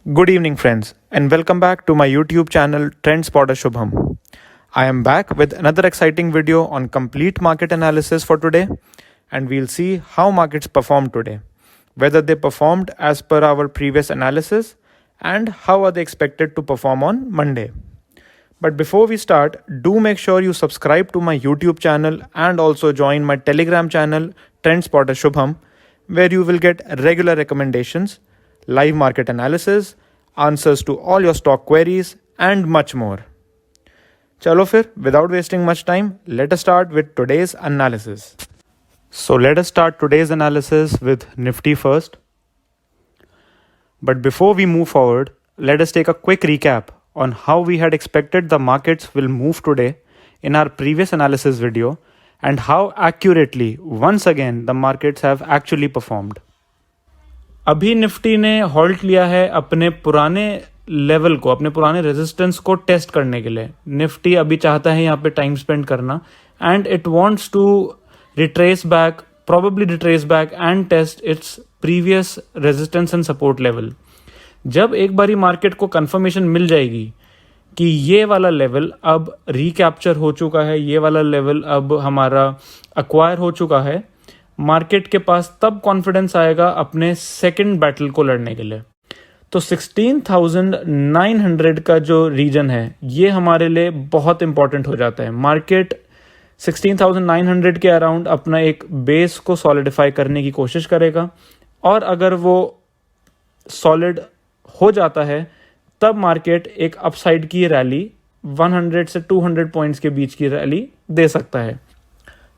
Good evening, friends, and welcome back to my YouTube channel Trend Spotter Shubham. I am back with another exciting video on complete market analysis for today, and we'll see how markets performed today, whether they performed as per our previous analysis, and how are they expected to perform on Monday. But before we start, do make sure you subscribe to my YouTube channel and also join my Telegram channel Trend Spotter Shubham, where you will get regular recommendations, live market analysis, answers to all your stock queries, and much more. Chalo fir, without wasting much time, let us start with today's analysis. So let us start today's analysis with Nifty first. But before we move forward, let us take a quick recap on how we had expected the markets will move today in our previous analysis video and how accurately once again the markets have actually performed. अभी Nifty ने halt लिया है अपने पुराने level को, अपने पुराने resistance को टेस्ट करने के लिए. निफ्टी अभी चाहता है यहाँ पे टाइम स्पेंड करना and it wants to retrace back, probably retrace back and test its previous resistance and support level. जब एक बारी मार्केट को कंफर्मेशन मिल जाएगी कि ये वाला लेवल अब रिकैप्चर हो चुका है, ये वाला लेवल अब हमारा अक्वायर हो चुका है, मार्केट के पास तब कॉन्फिडेंस आएगा अपने सेकंड बैटल को लड़ने के लिए. तो 16,900 का जो रीजन है ये हमारे लिए बहुत इंपॉर्टेंट हो जाता है. मार्केट 16,900 के अराउंड अपना एक बेस को सॉलिडिफाई करने की कोशिश करेगा और अगर वो सॉलिड हो जाता है तब मार्केट एक अपसाइड की रैली 100 से 200 पॉइंट्स के बीच की रैली दे सकता है.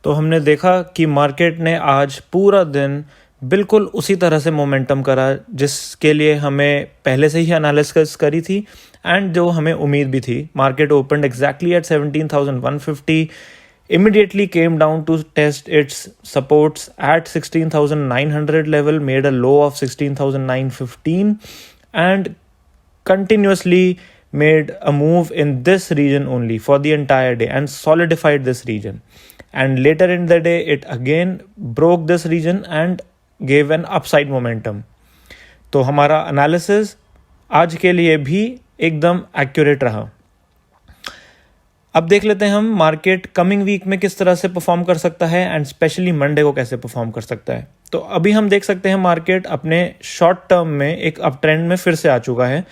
तो हमने देखा कि मार्केट ने आज पूरा दिन बिल्कुल उसी तरह से मोमेंटम करा जिसके लिए हमें पहले से ही एनालिसिस करी थी एंड जो हमें उम्मीद भी थी. Market opened exactly at 17,150, immediately came down to test its supports at 16,900 level, made a low of 16,915 and continuously made a move in this region only for the entire day and solidified this region. And later in the day it again broke this region and gave an upside momentum. तो हमारा analysis आज के लिए भी एकदम accurate रहा. अब देख लेते हैं हम मार्केट कमिंग वीक में किस तरह से परफॉर्म कर सकता है एंड स्पेशली मंडे को कैसे परफॉर्म कर सकता है. तो अभी हम देख सकते हैं मार्केट अपने शॉर्ट टर्म में एक अप ट्रेंड में फिर से आ चुका है.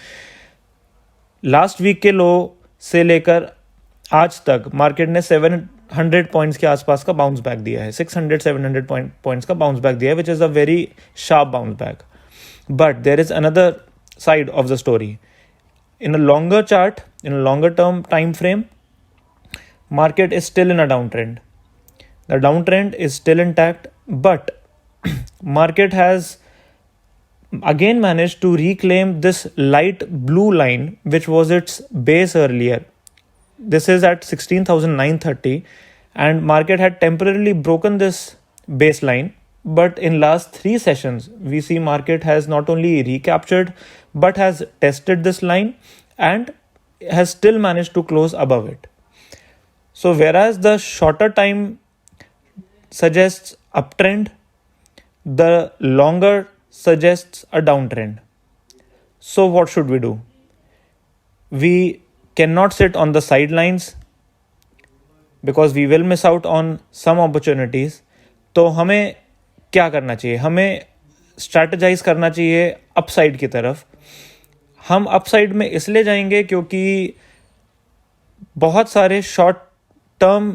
लास्ट वीक के लो से लेकर आज तक मार्केट ने 700 पॉइंट्स के आसपास का बाउंस बैक दिया है, 600-700 पॉइंट्स का बाउंस बैक दिया है, which is a very sharp bounce back. But there is another side of the story. In a longer chart, in a longer term time frame, market is still in a downtrend. The downtrend is still intact, but market has again managed to reclaim this light blue line which was its base earlier. This is at 16,930 and market had temporarily broken this baseline, but in last 3 sessions we see market has not only recaptured but has tested this line and has still managed to close above it. So whereas the shorter time suggests uptrend, the longer suggests a downtrend. So what should we do? We cannot sit on the sidelines because we will miss out on some opportunities. तो हमें क्या करना चाहिए? हमें strategize करना चाहिए upside की तरफ. हम upside में इसलिए जाएंगे क्योंकि बहुत सारे शॉर्ट टर्म,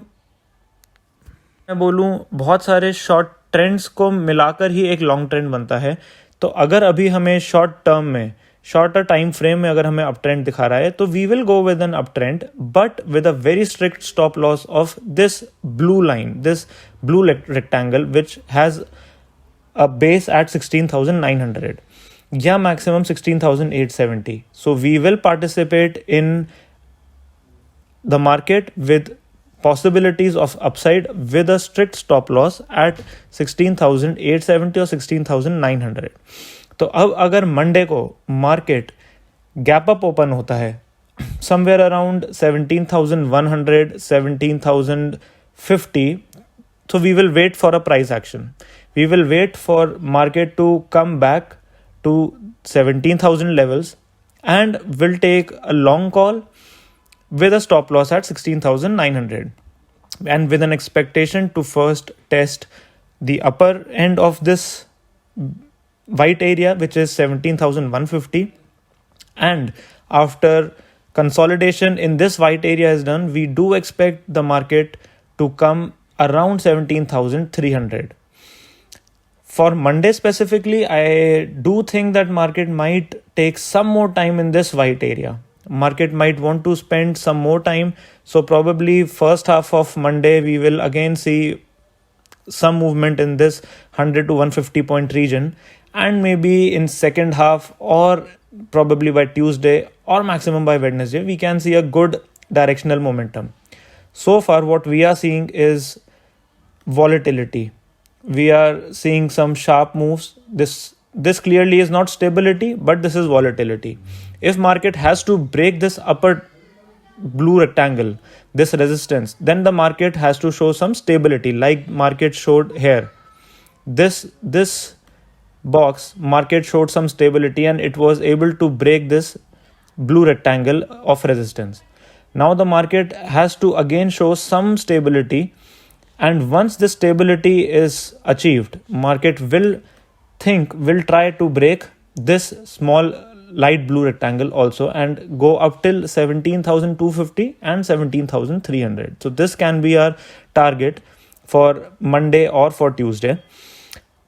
मैं बोलूँ बहुत सारे शॉर्ट ट्रेंड्स को मिलाकर ही एक लॉन्ग ट्रेंड बनता है. तो अगर अभी हमें शॉर्ट टर्म में, शॉर्टर टाइम फ्रेम में अगर हमें अप ट्रेंड दिखा रहा है तो we will go with an up trend but with a very strict stop loss of this blue line, this blue rectangle which has a base at 16,900 या maximum 16,870. So we will participate in the market with possibilities of upside with a strict stop loss at 16,870 or 16,900. तो अब अगर Monday को market gap up open होता है somewhere around 17,100, 17,050, so we will wait for a price action. We will wait for market to come back to 17,000 levels and will take a long call with a stop loss at 16,900 and with an expectation to first test the upper end of this white area, which is 17,150, and after consolidation in this white area is done, we do expect the market to come around 17,300. For Monday specifically, I do think that market might take some more time in this white area. Market might want to spend some more time. So probably first half of Monday, we will again see some movement in this 100 to 150 point region. And maybe in second half or probably by Tuesday or maximum by Wednesday, we can see a good directional momentum. So far, what we are seeing is volatility. We are seeing some sharp moves. This clearly is not stability, but this is volatility. If market has to break this upper blue rectangle, this resistance, then the market has to show some stability, like market showed here. This box, market showed some stability and it was able to break this blue rectangle of resistance. Now the market has to again show some stability, and once this stability is achieved, market will try to break this small light blue rectangle also and go up till 17,250 and 17,300. So this can be our target for Monday or for Tuesday.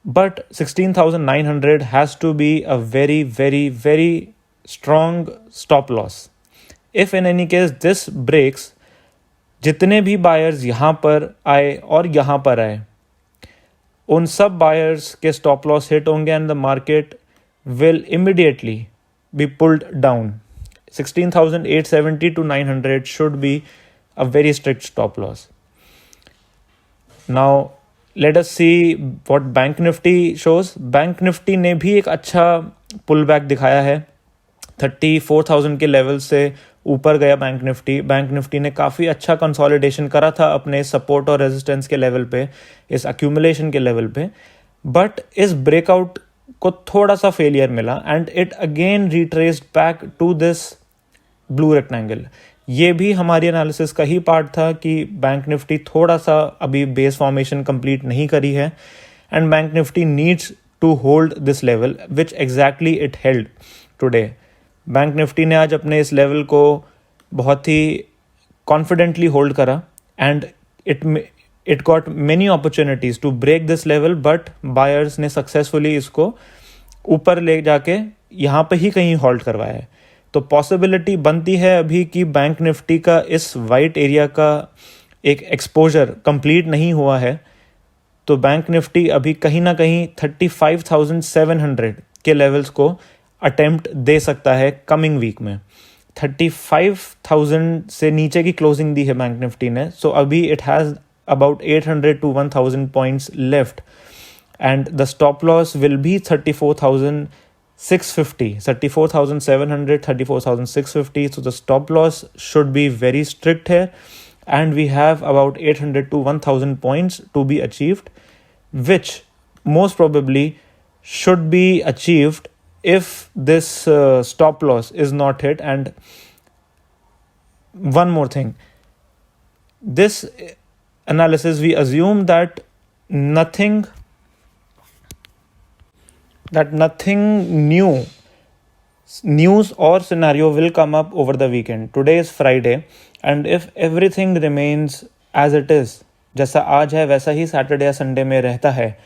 But 16,900 has to be a very, very, very strong stop loss. If in any case this breaks, जितने भी buyers यहाँ पर आए और यहाँ पर आए, उन सब बायर्स के स्टॉप लॉस हिट होंगे and the market will immediately be pulled down. 16,870 to 900 should be a very strict stop loss. Now let us see what Bank Nifty shows. Bank Nifty ने भी एक अच्छा पुल बैक दिखाया है. 34,000 के level से ऊपर गया बैंक निफ्टी ने काफ़ी अच्छा कंसोलिडेशन करा था अपने सपोर्ट और रेजिस्टेंस के लेवल पे, इस अक्यूमुलेशन के लेवल पे, बट इस ब्रेकआउट को थोड़ा सा फेलियर मिला and it again retraced back to this blue rectangle. ये भी हमारी एनालिसिस का ही पार्ट था कि बैंक निफ्टी थोड़ा सा अभी बेस फॉर्मेशन कंप्लीट नहीं करी है and bank Nifty needs to hold this level, which exactly it held today. Bank Nifty ने आज अपने इस लेवल को बहुत ही कॉन्फिडेंटली होल्ड करा and it got many opportunities to break this level, but buyers ने सक्सेसफुली इसको ऊपर ले जाके यहाँ पे ही कहीं होल्ड करवाया है. तो पॉसिबिलिटी बनती है अभी कि बैंक निफ्टी का इस वाइट एरिया का एक एक्सपोजर कंप्लीट नहीं हुआ है, तो बैंक निफ्टी अभी कहीं ना कहीं 35,700 के लेवल्स को अटेम्प्ट दे सकता है कमिंग वीक में. 35,000 से नीचे की क्लोजिंग दी है बैंक निफ्टी ने, सो अभी it has about 800 to 1,000 points left and the stop loss will be 34,650, 34,700, 34,650. So the stop loss should be very strict here, and we have about 800 to 1,000 points to be achieved, which most probably should be achieved if this stop loss is not hit. And one more thing, this analysis, we assume that nothing new news or scenario will come up over the weekend. Today is Friday, and if everything remains as it is, जैसा आज है वैसा ही Saturday या Sunday में रहता है,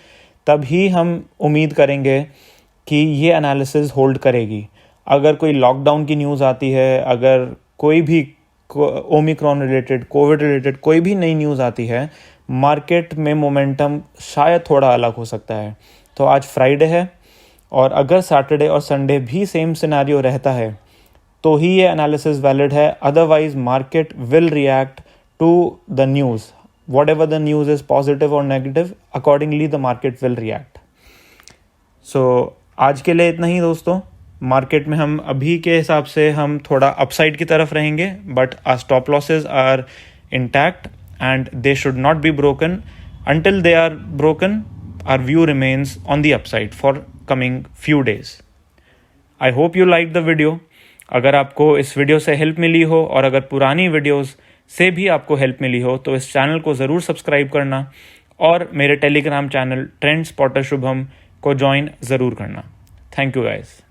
तब ही हम उम्मीद करेंगे कि ये एनालिसिस होल्ड करेगी. अगर कोई लॉकडाउन की न्यूज़ आती है, अगर कोई भी ओमिक्रॉन रिलेटेड, कोविड रिलेटेड कोई भी नई न्यूज़ आती है, मार्केट में मोमेंटम शायद थोड़ा अलग हो सकता है. तो आज फ्राइडे है, और अगर सैटरडे और संडे भी सेम सिनेरियो रहता है तो ही ये एनालिसिस वैलिड है. Otherwise market will react to the news, whatever the news is positive और negative, accordingly the market will react. So आज के लिए इतना ही दोस्तों. मार्केट में हम अभी के हिसाब से हम थोड़ा अपसाइड की तरफ रहेंगे, but our stop losses are intact and they should not be broken. until they are broken, our view remains on the upside for coming few days. I hope you like the video. अगर आपको इस video से help मिली हो और अगर पुरानी videos से भी आपको हेल्प मिली हो तो इस चैनल को ज़रूर सब्सक्राइब करना और मेरे Telegram channel trend spotter Shubham को ज्वाइन ज़रूर करना। Thank you guys.